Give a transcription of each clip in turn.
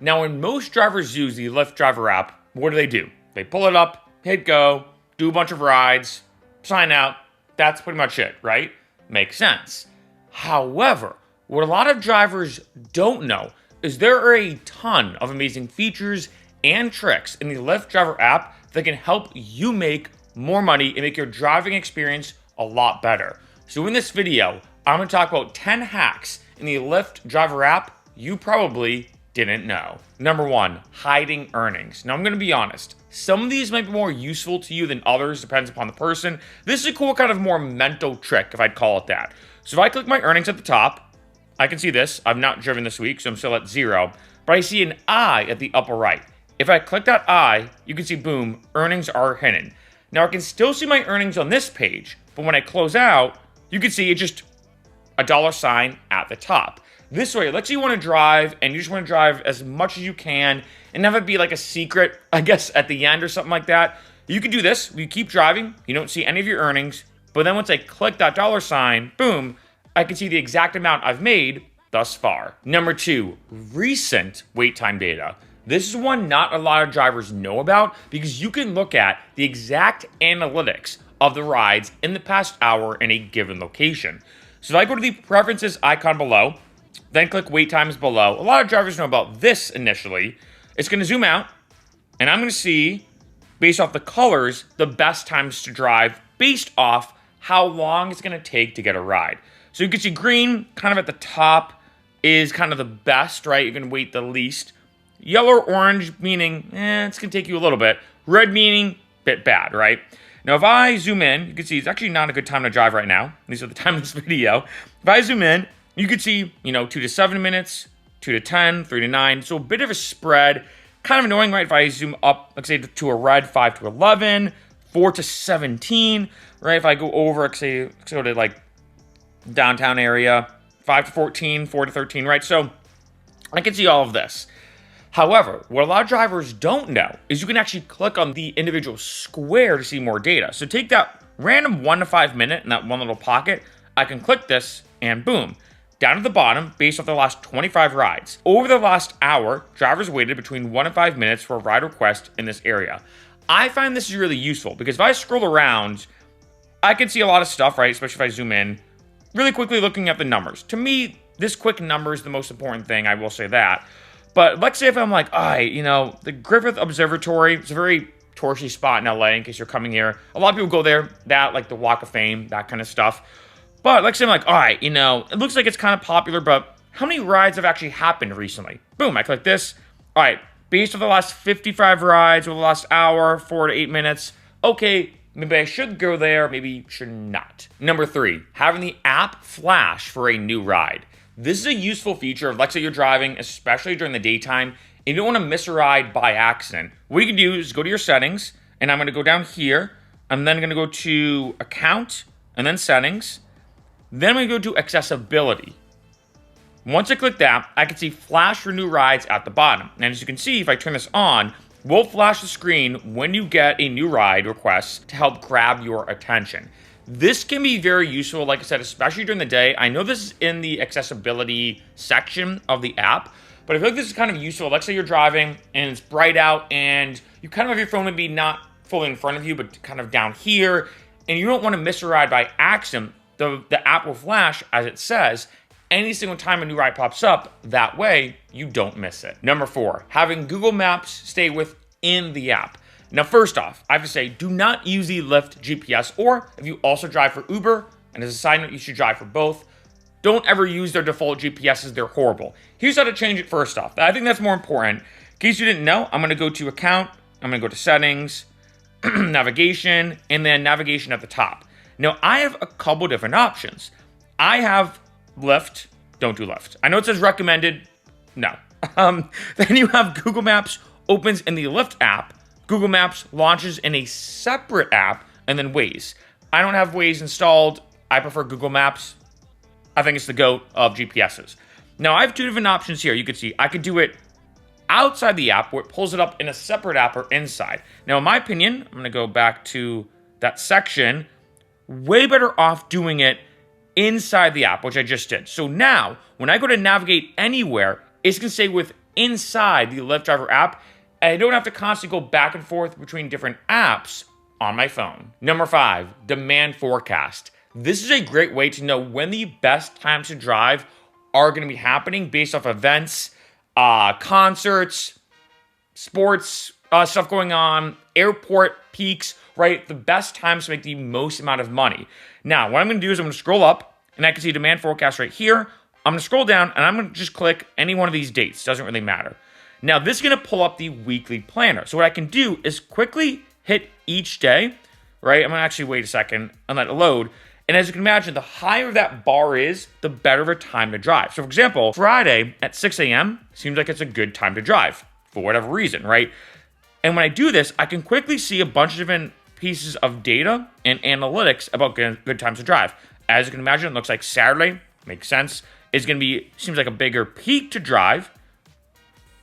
Now, when most drivers use the Lyft driver app, what do? They pull it up, hit go, do a bunch of rides, sign out. That's pretty much it, right? Makes sense. However, what a lot of drivers don't know is there are a ton of amazing features and tricks in the Lyft driver app that can help you make more money and make your driving experience a lot better. So in this video, I'm going to talk about 10 hacks in the Lyft driver app you probably didn't know. Number 1, hiding earnings. Now I'm going to be honest, some of these might be more useful to you than others, depends upon the person. This is a cool kind of more mental trick, if I'd call it that. So if I click my earnings at the top, I can see this. I've not driven this week, so I'm still at 0. But I see an I at the upper right. If I click that I, you can see, boom, earnings are hidden. Now I can still see my earnings on this page, but when I close out, you can see it's just a $sign at the top. This way, let's say you want to drive, and you just want to drive as much as you can, and have it be like a secret, I guess, at the end or something like that. You can do this. You keep driving. You don't see any of your earnings. But then once I click that $sign, boom, I can see the exact amount I've made thus far. Number 2, recent wait time data. This is one not a lot of drivers know about because you can look at the exact analytics of the rides in the past hour in a given location. So if I go to the preferences icon below, then click wait times below. A lot of drivers know about this initially. It's going to zoom out, and I'm going to see, based off the colors, the best times to drive based off how long it's going to take to get a ride. So you can see green kind of at the top is kind of the best, right? You're going to wait the least. Yellow or orange meaning, it's going to take you a little bit. Red meaning, bit bad, right? Now, if I zoom in, you can see it's actually not a good time to drive right now. At least at the time of this video. If I zoom in, you can see, 2 to 7 minutes, 2 to 10, 3 to 9. So a bit of a spread. Kind of annoying, right? If I zoom up, let's say to a red, 5 to 11, 4 to 17, right? If I go over, let's say, go to like downtown area, 5 to 14, 4 to 13, right? So I can see all of this. However, what a lot of drivers don't know is you can actually click on the individual square to see more data. So take that random 1 to 5 minute in that one little pocket, I can click this and boom, down at the bottom, based off the last 25 rides. Over the last hour, drivers waited between 1 and 5 minutes for a ride request in this area. I find this is really useful because if I scroll around, I can see a lot of stuff, right? Especially if I zoom in, really quickly looking at the numbers. To me, this quick number is the most important thing, I will say that. But let's say if I'm like, the Griffith Observatory, it's a very touristy spot in LA in case you're coming here. A lot of people go there, that, like the Walk of Fame, that kind of stuff. But let's say I'm like, it looks like it's kind of popular, but how many rides have actually happened recently? Boom, I click this. All right, based on the last 55 rides over the last hour, 4 to 8 minutes, okay, maybe I should go there, maybe should not. Number 3, having the app flash for a new ride. This is a useful feature of, let's say you're driving, especially during the daytime, and you don't want to miss a ride by accident. What you can do is go to your settings, and I'm going to go down here. I'm then going to go to account, and then settings. Then I'm going to go to accessibility. Once I click that, I can see flash for new rides at the bottom. And as you can see, if I turn this on, we'll flash the screen when you get a new ride request to help grab your attention. This can be very useful, like I said, especially during the day. I know this is in the accessibility section of the app, but I feel like this is kind of useful. Let's say you're driving and it's bright out and you kind of have your phone maybe not fully in front of you, but kind of down here, and you don't want to miss a ride by accident. The app will flash, as it says, any single time a new ride pops up. That way, you don't miss it. Number 4, having Google Maps stay within the app. Now, first off, I have to say, do not use the Lyft GPS, or if you also drive for Uber, and as a side note, you should drive for both, don't ever use their default GPSs. They're horrible. Here's how to change it first off. I think that's more important. In case you didn't know, I'm going to go to account, I'm going to go to settings, navigation, and then navigation at the top. Now, I have a couple different options. I have Lyft. Don't do Lyft. I know it says recommended. No. Then you have Google Maps opens in the Lyft app. Google Maps launches in a separate app, and then Waze. I don't have Waze installed. I prefer Google Maps. I think it's the GOAT of GPSs. Now, I have 2 different options here. You can see I could do it outside the app where it pulls it up in a separate app or inside. Now, in my opinion, I'm going to go back to that section. Way better off doing it inside the app, which I just did. So now, when I go to navigate anywhere, it's going to stay within inside the Lyft driver app, and I don't have to constantly go back and forth between different apps on my phone. Number 5, demand forecast. This is a great way to know when the best times to drive are going to be happening based off events, concerts, sports, stuff going on, airport peaks, right? The best times to make the most amount of money. Now, what I'm going to do is I'm going to scroll up, and I can see demand forecast right here. I'm going to scroll down, and I'm going to just click any one of these dates. Doesn't really matter. Now, this is going to pull up the weekly planner. So what I can do is quickly hit each day, right? I'm going to actually wait a second and let it load. And as you can imagine, the higher that bar is, the better of a time to drive. So for example, Friday at 6 a.m. seems like it's a good time to drive for whatever reason, right? And when I do this, I can quickly see a bunch of different pieces of data and analytics about good times to drive. As you can imagine, it looks like Saturday, makes sense, is going to be, seems like a bigger peak to drive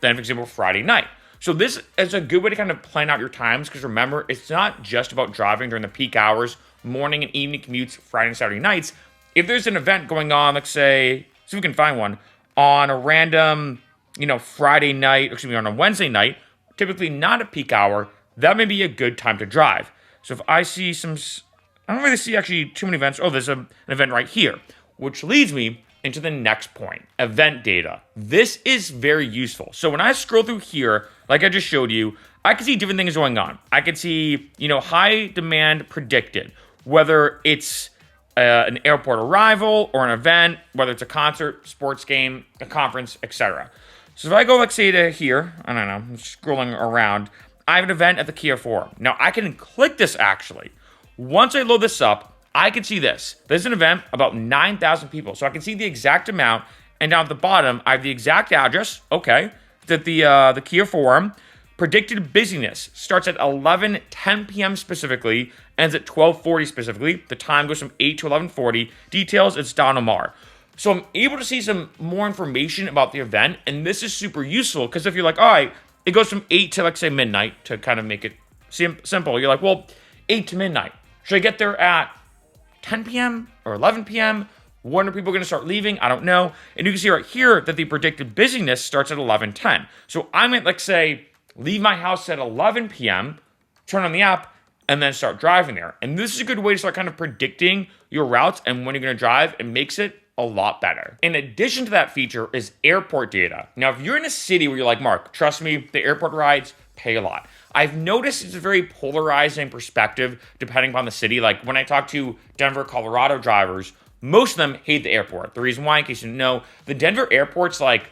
than, for example, Friday night. So this is a good way to kind of plan out your times, because remember, it's not just about driving during the peak hours, morning and evening commutes, Friday and Saturday nights. If there's an event going on, let's say, see if we can find one, on a random, Friday night, on a Wednesday night, typically not a peak hour, that may be a good time to drive. So if I see I don't really see actually too many events. Oh, there's an event right here, which leads me into the next point, event data. This is very useful. So when I scroll through here, like I just showed you, I can see different things going on. I can see, high demand predicted, whether it's an airport arrival or an event, whether it's a concert, sports game, a conference, etc. So if I go, let's say, to here, I don't know, I'm scrolling around, I have an event at the Kia Forum. Now, I can click this actually. Once I load this up, I can see this. There's an event, about 9,000 people. So I can see the exact amount, and down at the bottom, I have the exact address, okay, that the Kia Forum. Predicted busyness starts at 11:10 p.m. specifically, ends at 12:40 specifically. The time goes from 8 to 11:40. Details, it's Don Omar. So I'm able to see some more information about the event, and this is super useful, because if you're like, all right, it goes from 8 to, let's say, midnight, to kind of make it simple. You're like, well, 8 to midnight. Should I get there at 10 p.m. or 11 p.m.? When are people going to start leaving? I don't know. And you can see right here that the predicted busyness starts at 11:10. So I might, like, say, leave my house at 11 p.m., turn on the app, and then start driving there. And this is a good way to start kind of predicting your routes and when you're going to drive. It makes it a lot better. In addition to that feature is airport data. Now, if you're in a city where you're like, Mark, trust me, the airport rides pay a lot. I've noticed it's a very polarizing perspective depending upon the city. Like when I talk to Denver, Colorado drivers, most of them hate the airport. The reason why, in case you didn't know, the Denver airport's like,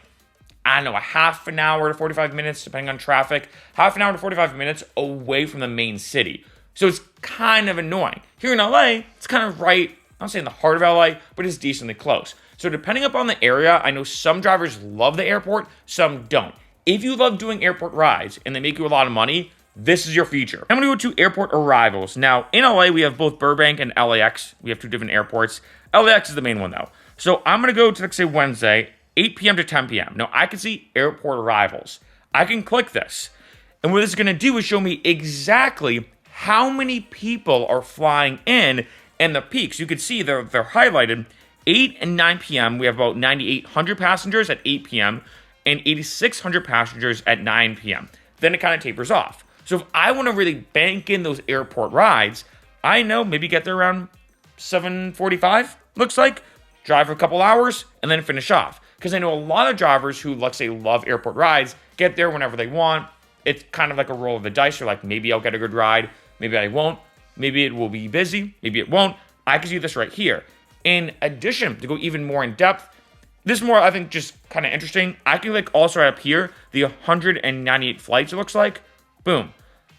I don't know, a half an hour to 45 minutes, depending on traffic, half an hour to 45 minutes away from the main city. So it's kind of annoying. Here in LA, it's kind of right, I'm not saying the heart of LA, but it's decently close. So depending upon the area, I know some drivers love the airport, some don't. If you love doing airport rides and they make you a lot of money, this is your feature. I'm going to go to airport arrivals. Now, in LA, we have both Burbank and LAX. We have two different airports. LAX is the main one, though. So I'm going to go to, let's say, Wednesday, 8 p.m. to 10 p.m. Now, I can see airport arrivals. I can click this. And what this is going to do is show me exactly how many people are flying in and the peaks. You can see they're highlighted. 8 and 9 p.m., we have about 9,800 passengers at 8 p.m. and 8,600 passengers at 9 p.m. Then it kind of tapers off. So if I want to really bank in those airport rides, I know maybe get there around 7:45, looks like, drive for a couple hours, and then finish off. Because I know a lot of drivers who, let's say, love airport rides, get there whenever they want. It's kind of like a roll of the dice. You're like, maybe I'll get a good ride, maybe I won't, maybe it will be busy, maybe it won't. I can see this right here. In addition, to go even more in depth, this is more, I think, just kind of interesting. I can like also right up here, the 198 flights, it looks like. Boom.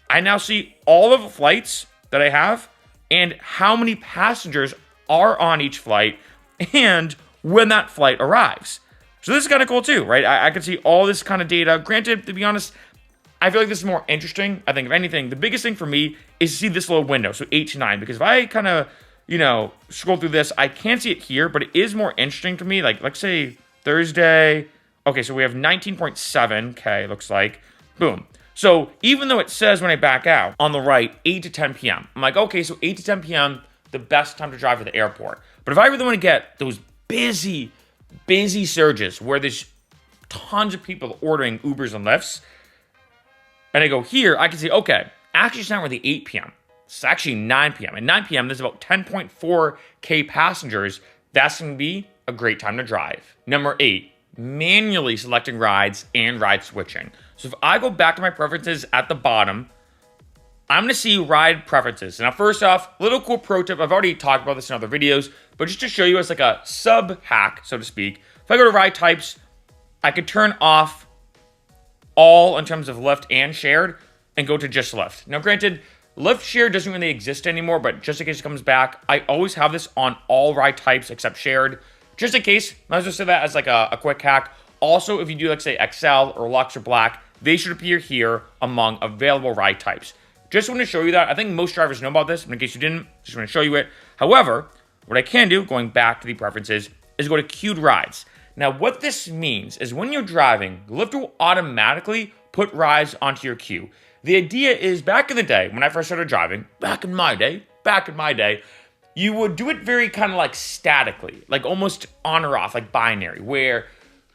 I now see all of the flights that I have and how many passengers are on each flight and when that flight arrives. So this is kind of cool too, right? I can see all this kind of data. Granted, to be honest, I feel like this is more interesting. I think if anything, the biggest thing for me is to see this little window, so 8 to 9, because if I kind of, scroll through this, I can't see it here, but it is more interesting to me. Like, let's say Thursday. Okay, so we have 19.7K, looks like. Boom. So even though it says when I back out on the right, 8 to 10 p.m., I'm like, okay, so 8 to 10 p.m., the best time to drive to the airport. But if I really want to get those busy surges where there's tons of people ordering Ubers and Lyfts. And I go here, I can see, okay, actually it's not really 8 p.m. It's actually 9 p.m. At 9 p.m., there's about 10.4K passengers. That's going to be a great time to drive. Number 8, manually selecting rides and ride switching. So if I go back to my preferences at the bottom, I'm going to see ride preferences. Now, first off, little cool pro tip. I've already talked about this in other videos, but just to show you as like a sub hack, so to speak, if I go to ride types, I could turn off all in terms of Lyft and shared and go to just Lyft. Now, granted, Lyft share doesn't really exist anymore, but just in case it comes back, I always have this on all ride types except shared. Just in case, might as well say that as like a quick hack. Also, if you do like say XL or Lux or Black, they should appear here among available ride types. Just want to show you that. I think most drivers know about this, but in case you didn't, just want to show you it. However, what I can do, going back to the preferences, is go to queued rides. Now, what this means is when you're driving, Lyft will automatically put rides onto your queue. The idea is back in the day, when I first started driving, back in my day, you would do it very kind of like statically, like almost on or off, like binary, where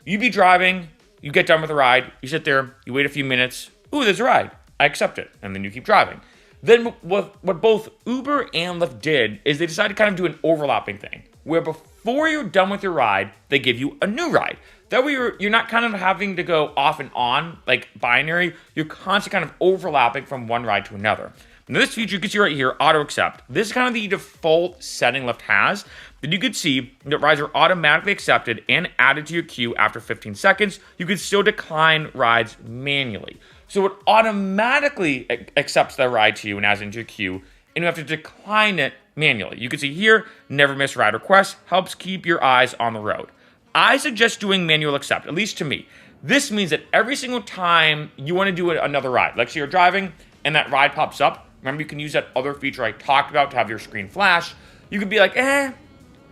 you'd be driving, you get done with the ride, you sit there, you wait a few minutes, ooh, there's a ride. I accept it, and then you keep driving. Then what both Uber and Lyft did is they decided to kind of do an overlapping thing, where before you're done with your ride, they give you a new ride. That way you're not kind of having to go off and on, like binary. You're constantly kind of overlapping from one ride to another. Now this feature you can see right here, auto accept. This is kind of the default setting Lyft has. That you could see that rides are automatically accepted and added to your queue after 15 seconds. You can still decline rides manually. So it automatically accepts that ride to you and adds it into your queue, and you have to decline it manually. You can see here, never miss ride request, helps keep your eyes on the road. I suggest doing manual accept, at least to me. This means that every single time you want to do another ride, like say you're driving and that ride pops up, remember you can use that other feature I talked about to have your screen flash. You could be like,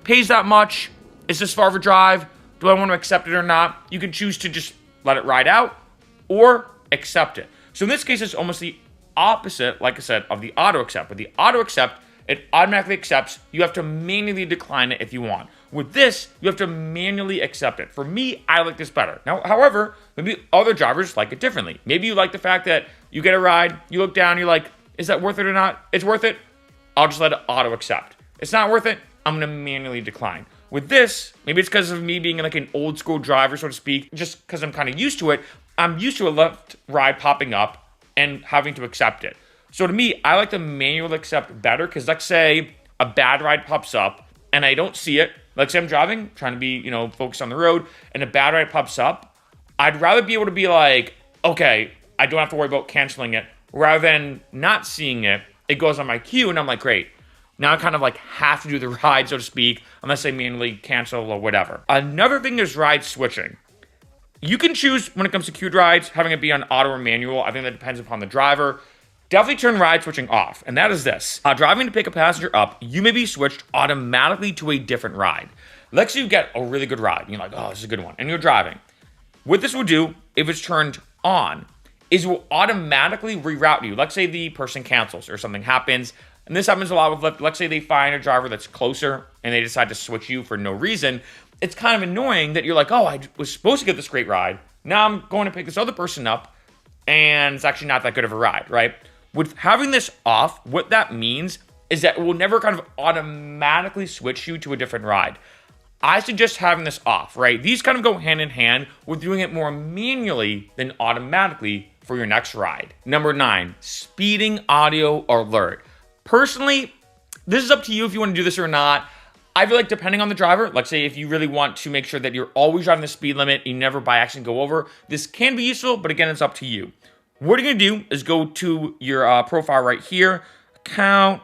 pays that much, it's this far of a drive, do I want to accept it or not? You can choose to just let it ride out or accept it. So in this case, it's almost the opposite, like I said, of the auto accept. With the auto accept, it automatically accepts. You have to manually decline it if you want. With this, you have to manually accept it. For me, I like this better. Now, however, maybe other drivers like it differently. Maybe you like the fact that you get a ride, you look down, you're like, is that worth it or not? It's worth it. I'll just let it auto accept. It's not worth it. I'm going to manually decline. With this, maybe it's because of me being like an old school driver, so to speak, just because I'm kind of used to it. I'm used to a Lyft ride popping up and having to accept it. So to me, I like the manual accept better because let's say a bad ride pops up and I don't see it. Let's say I'm driving, trying to be, focused on the road, and a bad ride pops up. I'd rather be able to be like, okay, I don't have to worry about canceling it, rather than not seeing it. It goes on my queue and I'm like, great. Now I kind of like have to do the ride, so to speak, unless I manually cancel or whatever. Another thing is ride switching. You can choose when it comes to queued rides, having it be on auto or manual. I think that depends upon the driver. Definitely turn ride switching off, and that is this. Driving to pick a passenger up, you may be switched automatically to a different ride. Let's say you get a really good ride, and you're like, oh, this is a good one, and you're driving. What this will do, if it's turned on, is it will automatically reroute you. Let's say the person cancels or something happens, and this happens a lot with Lyft. Let's say they find a driver that's closer, and they decide to switch you for no reason. It's kind of annoying that you're like, oh, I was supposed to get this great ride. Now I'm going to pick this other person up, and it's actually not that good of a ride, right? With having this off, what that means is that it will never kind of automatically switch you to a different ride. I suggest having this off, right? These kind of go hand in hand with doing it more manually than automatically for your next ride. Number 9, speeding audio alert. Personally, this is up to you if you want to do this or not. I feel like depending on the driver, let's say if you really want to make sure that you're always driving the speed limit, you never by accident go over, this can be useful, but again, it's up to you. What you're going to do is go to your profile right here, account,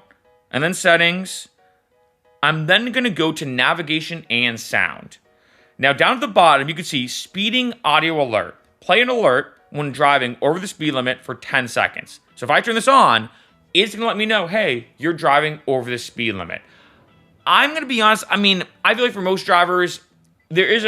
and then settings. I'm then going to go to navigation and sound. Now down at the bottom, you can see speeding audio alert. Play an alert when driving over the speed limit for 10 seconds. So if I turn this on, it's going to let me know, hey, you're driving over the speed limit. I'm going to be honest, I feel like for most drivers, there is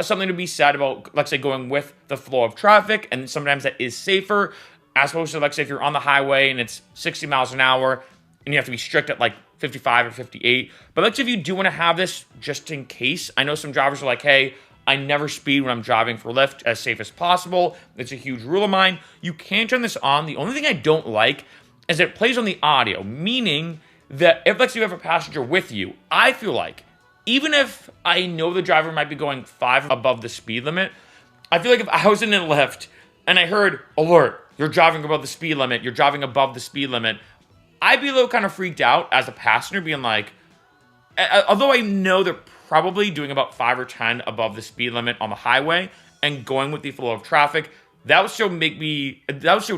something to be said about, let's say, going with the flow of traffic, and sometimes that is safer, as opposed to, let's say, if you're on the highway and it's 60 miles an hour, and you have to be strict at like 55 or 58. But let's say if you do want to have this just in case, I know some drivers are like, hey, I never speed when I'm driving for Lyft, as safe as possible. It's a huge rule of mine. You can turn this on. The only thing I don't like is it plays on the audio, meaning that if, let's say, you have a passenger with you, I feel like even if I know the driver might be going 5 above the speed limit, I feel like if I was in a Lyft and I heard, alert, you're driving above the speed limit, you're driving above the speed limit, I'd be a little kind of freaked out as a passenger, being like, although I know they're probably doing about 5 or 10 above the speed limit on the highway and going with the flow of traffic, that would still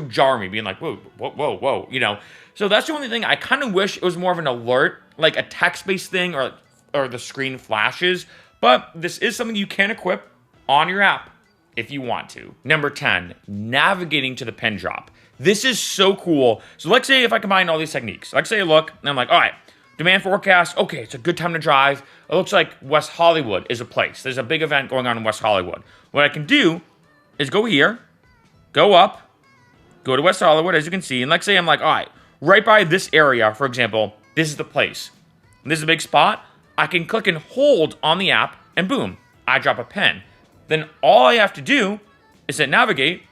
jar me, being like, whoa, whoa, whoa, whoa, you know? So that's the only thing. I kind of wish it was more of an alert, like a text-based thing, or the screen flashes, but this is something you can equip on your app if you want to. Number 10, navigating to the pin drop. This is so cool. So let's say if I combine all these techniques, let's say I look and I'm like, all right, demand forecast, okay, it's a good time to drive. It looks like West Hollywood is a place. There's a big event going on in West Hollywood. What I can do is go here, go up, go to West Hollywood, as you can see, and let's say I'm like, all right, right by this area, for example, this is the place. This is a big spot. I can click and hold on the app, and boom, I drop a pin. Then all I have to do is hit navigate.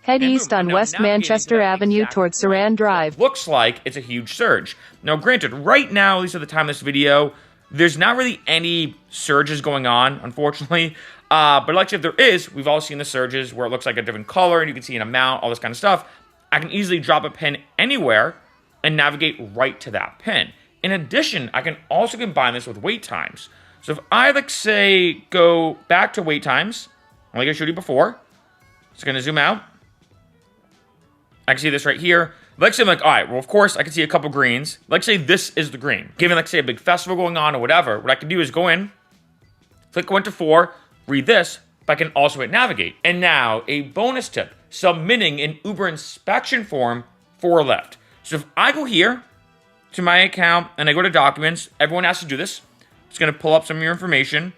Head east on West Manchester Avenue towards Saran Drive. Looks like it's a huge surge. Now, granted, right now, at least at the time of this video, there's not really any surges going on, unfortunately. But like if there is, we've all seen the surges where it looks like a different color and you can see an amount, all this kind of stuff. I can easily drop a pin anywhere and navigate right to that pin. In addition, I can also combine this with wait times. So if I, like, say, go back to wait times, like I showed you before, it's going to zoom out. I can see this right here. Let's say I'm like, all right, well, of course, I can see a couple greens. Let's say this is the green. Given, like, say, a big festival going on or whatever, what I can do is go in, click 1 to 4, read this, but I can also hit navigate. And now, a bonus tip, submitting an Uber inspection form for Lyft. So if I go here to my account and I go to documents, everyone has to do this. It's going to pull up some of your information,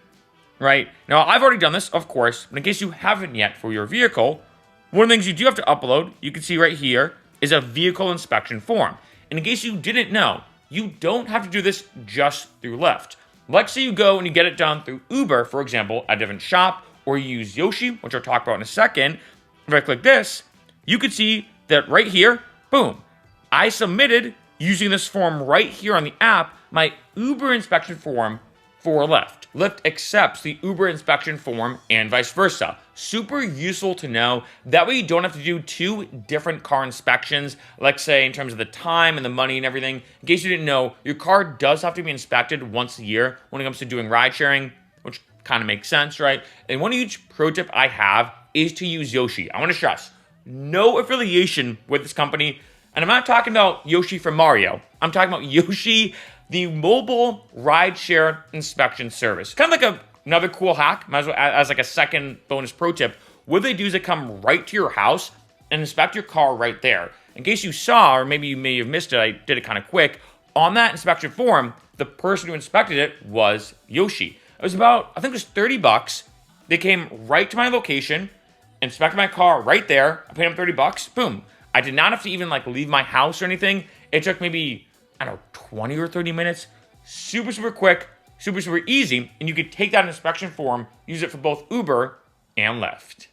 right? Now, I've already done this, of course, but in case you haven't yet for your vehicle, one of the things you do have to upload, you can see right here, is a vehicle inspection form. And in case you didn't know, you don't have to do this just through Lyft. Let's say you go and you get it done through Uber, for example, a different shop, or you use Yoshi, which I'll talk about in a second. If I click this, you can see that right here, boom, I submitted, using this form right here on the app, my Uber inspection form for Lyft. Lyft accepts the Uber inspection form and vice versa. Super useful to know. That way you don't have to do 2 different car inspections, let's say in terms of the time and the money and everything. In case you didn't know, your car does have to be inspected once a year when it comes to doing ride sharing, which kind of makes sense, right? And one huge pro tip I have is to use Yoshi. I want to stress, no affiliation with this company. And I'm not talking about Yoshi from Mario. I'm talking about Yoshi, the mobile rideshare inspection service. Kind of like another cool hack, might as well as like a second bonus pro tip. What they do is they come right to your house and inspect your car right there. In case you saw, or maybe you may have missed it, I did it kind of quick. On that inspection form, the person who inspected it was Yoshi. It was about, I think it was $30. They came right to my location, inspected my car right there. I paid them $30. Boom. I did not have to even like leave my house or anything. It took maybe, I don't know, 20 or 30 minutes. Super, super quick, super, super easy. And you could take that inspection form, use it for both Uber and Lyft.